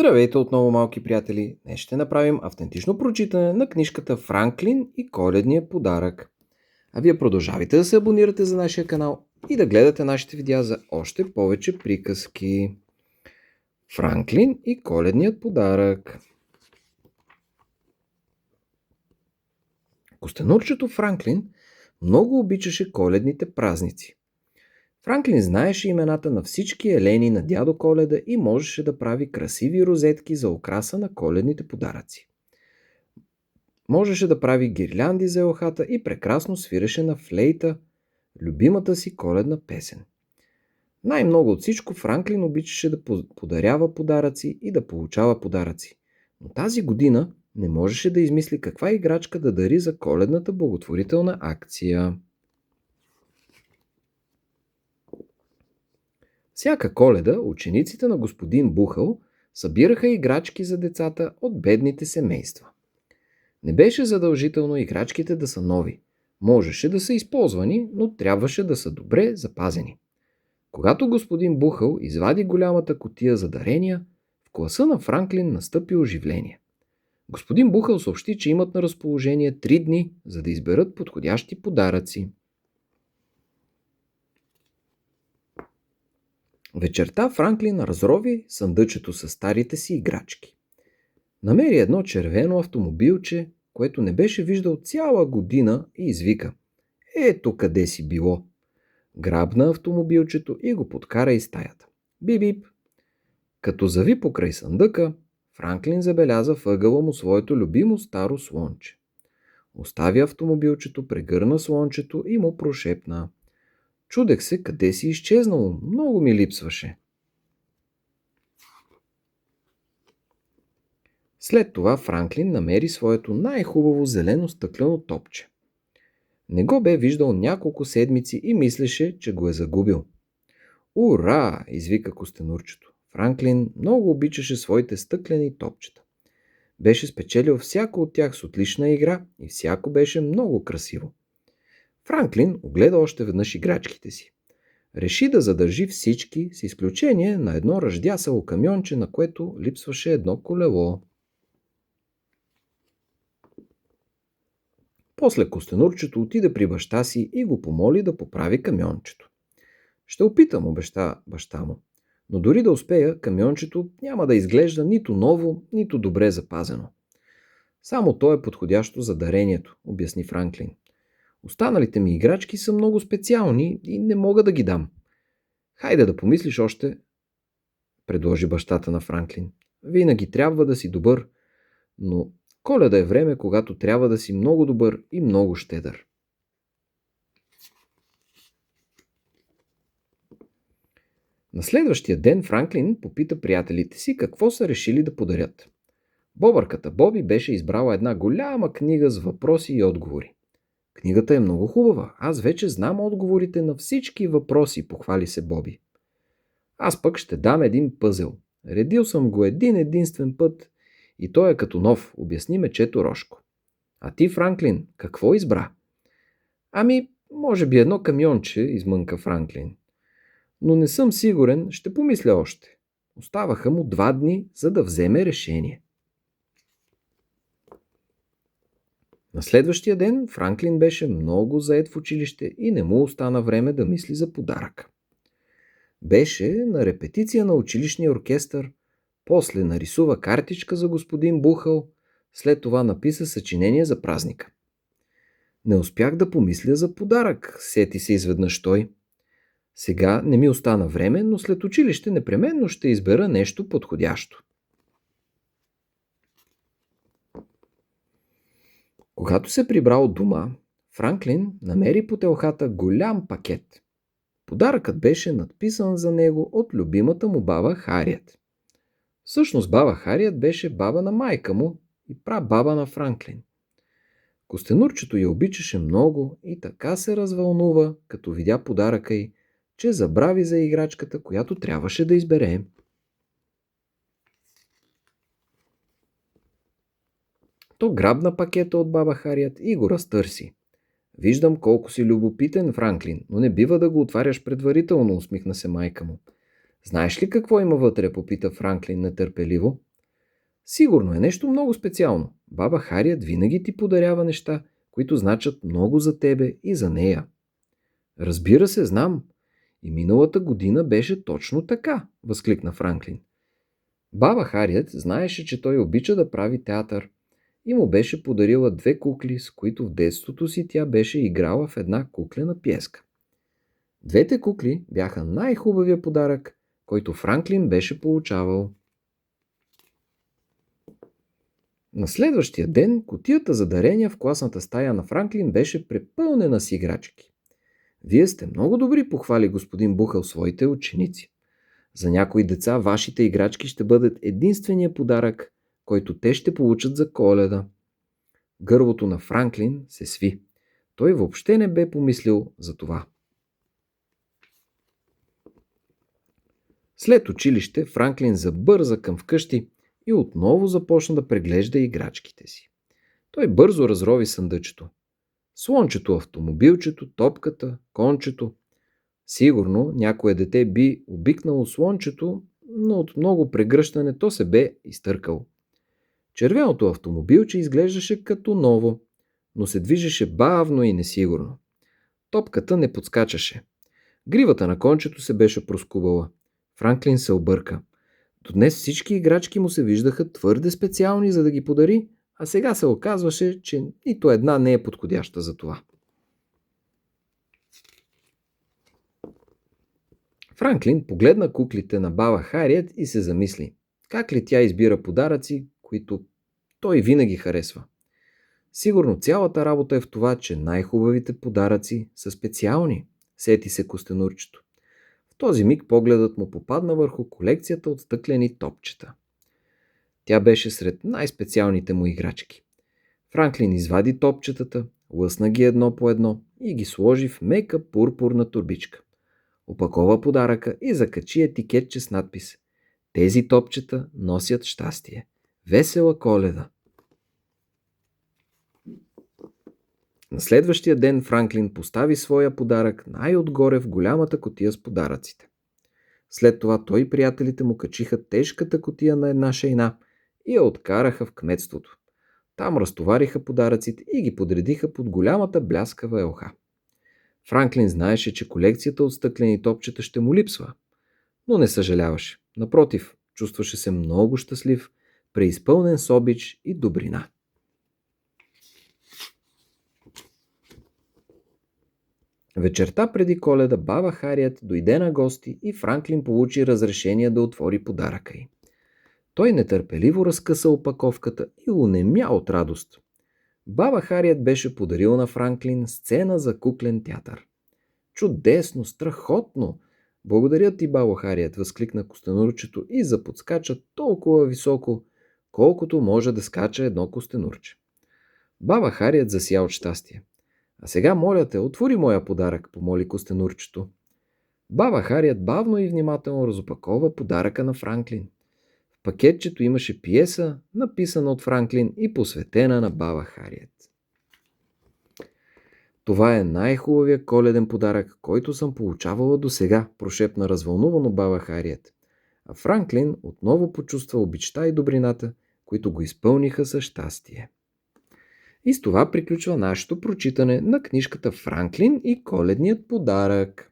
Здравейте отново, малки приятели! Днес ще направим автентично прочитане на книжката Франклин и коледния подарък. А вие продължавайте да се абонирате за нашия канал и да гледате нашите видеа за още повече приказки. Франклин и коледният подарък. Костенурчето Франклин много обичаше коледните празници. Франклин знаеше имената на всички елени на дядо Коледа и можеше да прави красиви розетки за украса на коледните подаръци. Можеше да прави гирлянди за елхата и прекрасно свиреше на флейта любимата си коледна песен. Най-много от всичко Франклин обичаше да подарява подаръци и да получава подаръци. Но тази година не можеше да измисли каква играчка да дари за коледната благотворителна акция. Всяка Коледа учениците на господин Бухъл събираха играчки за децата от бедните семейства. Не беше задължително играчките да са нови. Можеше да са използвани, но трябваше да са добре запазени. Когато господин Бухъл извади голямата кутия за дарения, в класа на Франклин настъпи оживление. Господин Бухъл съобщи, че имат на разположение 3 дни, за да изберат подходящи подаръци. Вечерта Франклин разрови съндъчето с старите си играчки. Намери едно червено автомобилче, което не беше виждал цяла година и извика: "Ето къде си било!" Грабна автомобилчето и го подкара из стаята. Бип-бип! Като зави покрай съндъка, Франклин забеляза въгъла му своето любимо старо слонче. Остави автомобилчето, прегърна слончето и му прошепна: "Чудех се къде си изчезнало, много ми липсваше." След това Франклин намери своето най-хубаво зелено стъклено топче. Не го бе виждал няколко седмици и мислеше, че го е загубил. "Ура!" извика костенурчето. Франклин много обичаше своите стъклени топчета. Беше спечелил всяко от тях с отлична игра и всяко беше много красиво. Франклин огледа още веднъж играчките си. Реши да задържи всички, с изключение на едно ръждясало камионче, на което липсваше едно колело. После костенурчето отиде при баща си и го помоли да поправи камиончето. "Ще опитам", обеща баща му. "Но дори да успея, камиончето няма да изглежда нито ново, нито добре запазено." "Само то е подходящо за дарението", обясни Франклин. "Останалите ми играчки са много специални и не мога да ги дам." "Хайде да помислиш още", предложи бащата на Франклин. "Винаги трябва да си добър, но Коледа е време, когато трябва да си много добър и много щедър." На следващия ден Франклин попита приятелите си какво са решили да подарят. Бобърката Боби беше избрала една голяма книга с въпроси и отговори. "Книгата е много хубава. Аз вече знам отговорите на всички въпроси", похвали се Боби. "Аз пък ще дам един пъзел. Редил съм го един единствен път и той е като нов", обясни мечето Рошко. "А ти, Франклин, какво избра?" "Ами, може би едно камионче", измънка Франклин. "Но не съм сигурен, ще помисля още." Оставаха му 2 дни, за да вземе решение. На следващия ден Франклин беше много заед в училище и не му остана време да мисли за подарък. Беше на репетиция на училищния оркестър, после нарисува картичка за господин Бухъл, след това написа съчинение за празника. "Не успях да помисля за подарък", сети се изведнъж той. "Сега не ми остана време, но след училище непременно ще избера нещо подходящо." Когато се прибра от дома, Франклин намери по телхата голям пакет. Подаръкът беше надписан за него от любимата му баба Хариет. Всъщност баба Хариет беше баба на майка му и прабаба на Франклин. Костенурчето я обичаше много и така се развълнува, като видя подаръка й, че забрави за играчката, която трябваше да избере. То грабна пакета от баба Хариет и го разтърси. "Виждам колко си любопитен, Франклин, но не бива да го отваряш предварително", усмихна се майка му. "Знаеш ли какво има вътре?" попита Франклин нетърпеливо. Сигурно е нещо много специално. Баба Харият винаги ти подарява неща, които значат много за тебе и за нея. Разбира се, знам. И миналата година беше точно така, възкликна Франклин. Баба Харият знаеше, че той обича да прави театър и му беше подарила две кукли, с които в детството си тя беше играла в една куклена пиеска. Двете кукли бяха най-хубавия подарък, който Франклин беше получавал. На следващия ден кутията за дарения в класната стая на Франклин беше препълнена с играчки. Вие сте много добри, похвали господин Бухъл своите ученици. За някои деца вашите играчки ще бъдат единствения подарък, който те ще получат за Коледа. Гърлото на Франклин се сви. Той въобще не бе помислил за това. След училище Франклин забърза към вкъщи и отново започна да преглежда играчките си. Той бързо разрови съндъчето. Слончето, автомобилчето, топката, кончето. Сигурно някое дете би обикнало слончето, но от много прегръщане то се бе изтъркало. Червеното автомобилче изглеждаше като ново, но се движеше бавно и несигурно. Топката не подскачаше. Гривата на кончето се беше проскубала. Франклин се обърка. До днес всички играчки му се виждаха твърде специални, за да ги подари, а сега се оказваше, че нито една не е подходяща за това. Франклин погледна куклите на баба Хариет и се замисли. Как ли тя избира подаръци, които той винаги харесва? Сигурно цялата работа е в това, че най-хубавите подаръци са специални, сети се костенурчето. В този миг погледът му попадна върху колекцията от стъклени топчета. Тя беше сред най-специалните му играчки. Франклин извади топчетата, лъсна ги едно по едно и ги сложи в мека пурпурна турбичка. Опакова подаръка и закачи етикетче с надпис: „Тези топчета носят щастие. Весела Коледа!“ На следващия ден Франклин постави своя подарък най-отгоре в голямата кутия с подаръците. След това той и приятелите му качиха тежката кутия на една шейна и я откараха в кметството. Там разтовариха подаръците и ги подредиха под голямата бляскава елха. Франклин знаеше, че колекцията от стъклени топчета ще му липсва, но не съжаляваше. Напротив, чувстваше се много щастлив, преизпълнен с обич и добрина. Вечерта преди Коледа баба Хариет дойде на гости и Франклин получи разрешение да отвори подаръка й. Той нетърпеливо разкъса опаковката и онемя от радост. Баба Хариет беше подарила на Франклин сцена за куклен театър. „Чудесно, страхотно! Благодаря ти, баба Хариет“, възкликна костенурчето и заподскача толкова високо, колкото може да скача едно костенурче. Баба Хариет засия от щастие. „А сега, моля те, отвори моя подарък“, помоли костенурчето. Баба Хариет бавно и внимателно разопакова подаръка на Франклин. В пакетчето имаше пиеса, написана от Франклин и посветена на баба Хариет. „Това е най-хубавия коледен подарък, който съм получавала досега“, прошепна развълнувано баба Хариет. А Франклин отново почувства обичта и добрината, които го изпълниха със щастие. И с това приключва нашето прочитане на книжката Франклин и коледният подарък.